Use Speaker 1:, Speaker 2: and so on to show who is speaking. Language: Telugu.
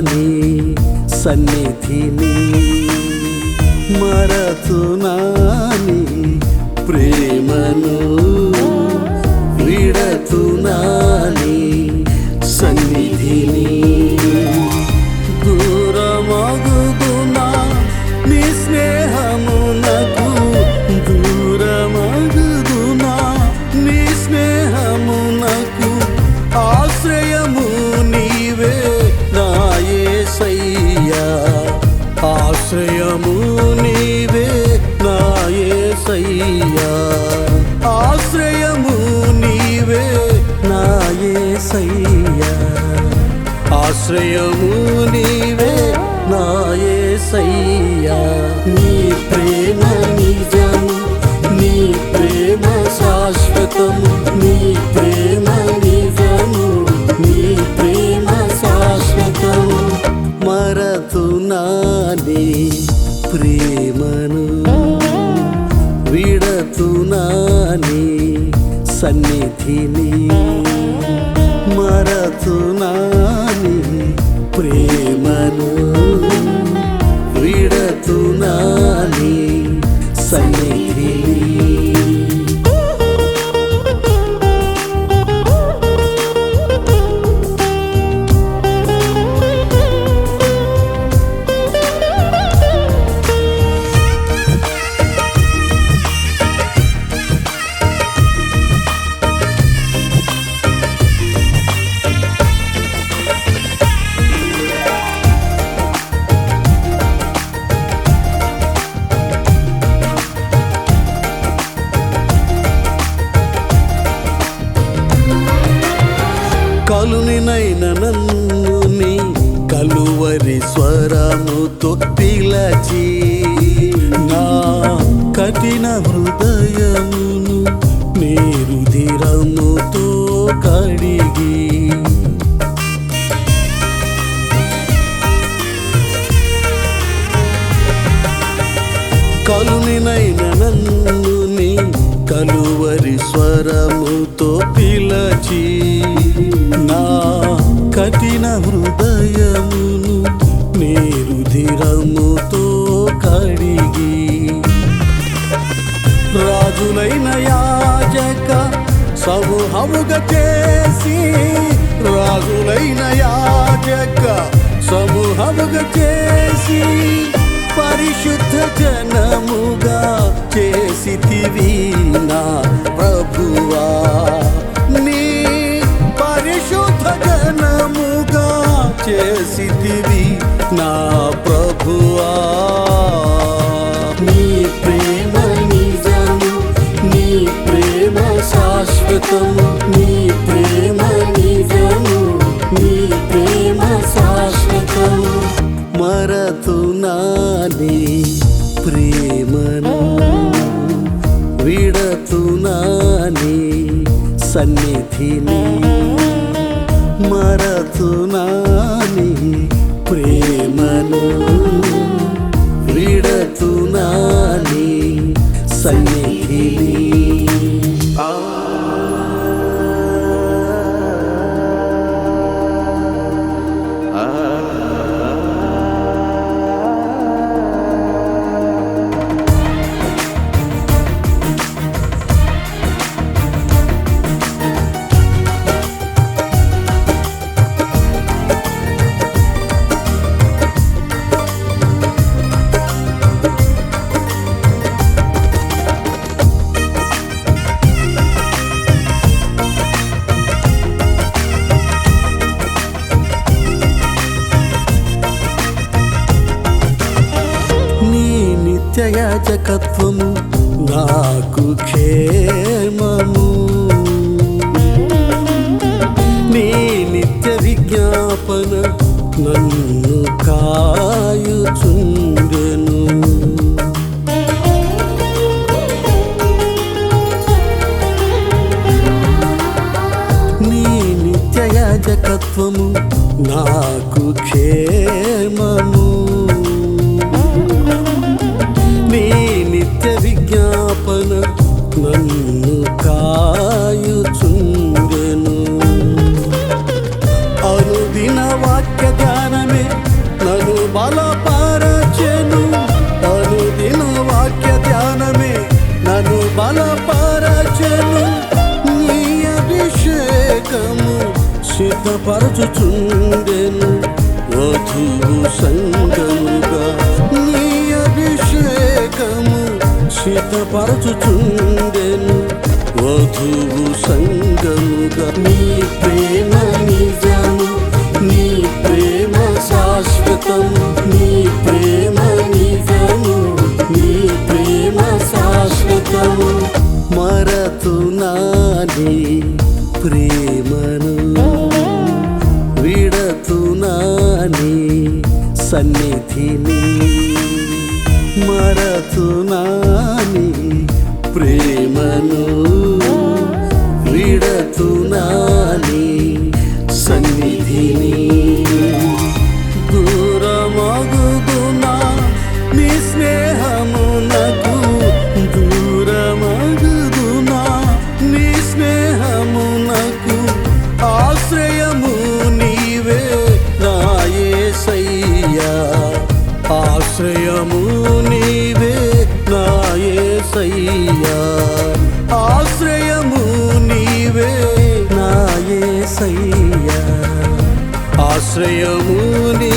Speaker 1: నీ సన్నిధిని మరతునా నీ ప్రేమను విడతునా నీ సన్నిధిని దూరమగుదునా నీ స్నేహమునకు దూరమగుదునా నీ స్నేహమునకు ఆశ్రయము నీవే నా యేసయ్యా ఆశ్రయము నీవే నా యేసయ్యా ఆశ్రయము నీవే నా యేసయ్యా ఆశ్రయము నీవే నా యేసయ్యా నీ ప్రేమ నిజము నీ ప్రేమ శాశ్వతము నీ ప్రేమ నిజము నీ ప్రేమ శాశ్వతము మరతునా నీ ప్రేమను విడతునా నీ సన్నిధిని మరతునా నీ ప్రేమను విడతునా నీ సన్నిధిని కలునినైన నన్ను నీ కలువరి స్వరముతో పిలచి నా కఠిన హృదయమును నీ రుధిరముతో కడిగి కలునినైన నన్ను నీ కలువరి స్వరముతో పిలచి నా కఠిన హృదయమును నీ రుధిరముతో కడిగి రాజులైన యాజక సమూహముగా చేసి రాజులైన యాజక సమూహముగా చేసి పరిశుద్ధ జనముగా చేసితివి నా ప్రభువా నీ పరిశుద్ధ జనముగా చేసితివి నా ప్రభువా నీ ప్రేమ నిజము నీ ప్రేమ శాశ్వతము నీ ప్రేమ నిజము నీ ప్రేమ శాశ్వతము మరతునా నీ ప్రేమను విడతునా నీ సన్నిధిని మరతునా నీ ప్రేమను విడతునా నీ సన్నిధిని నిత్యయాజకత్వము నాకు క్షేమము నీ నిత్య విజ్ఞాపన నన్ను కాయుచుండెను నీ నిత్యయాజకత్వము నాకు క్షేమము నీ నిత్య విజ్ఞాపన నన్ను కాయుచుండెను అనుదిన వాక్య ధ్యానమే సిద్ధపరచుచుండెను వధువు సంగముగా నీ అభిషేకము సిద్ధపరచుచుండెను వధువు సంగముగా నీ ప్రేమ నిజము నీ ప్రేమ శాశ్వతము నీ ప్రేమ నిజము నీ ప్రేమ శాశ్వతము మరతునాని ప్రేమను విడతునాని సన్నిధిని మరతునాని ప్రేమను విడతునాని సన్నిధిని దూరమగుదునా నీ స్నేహమునకు దూరమగుదునా నీ స్నేహమునకు ఆశ్రయము నీవే నా యేసయ్యా ఆశ్రయము నీవే నా యేసయ్యా ఆశ్రయము నీవే నా యేసయ్యా ఆశ్రయము నీ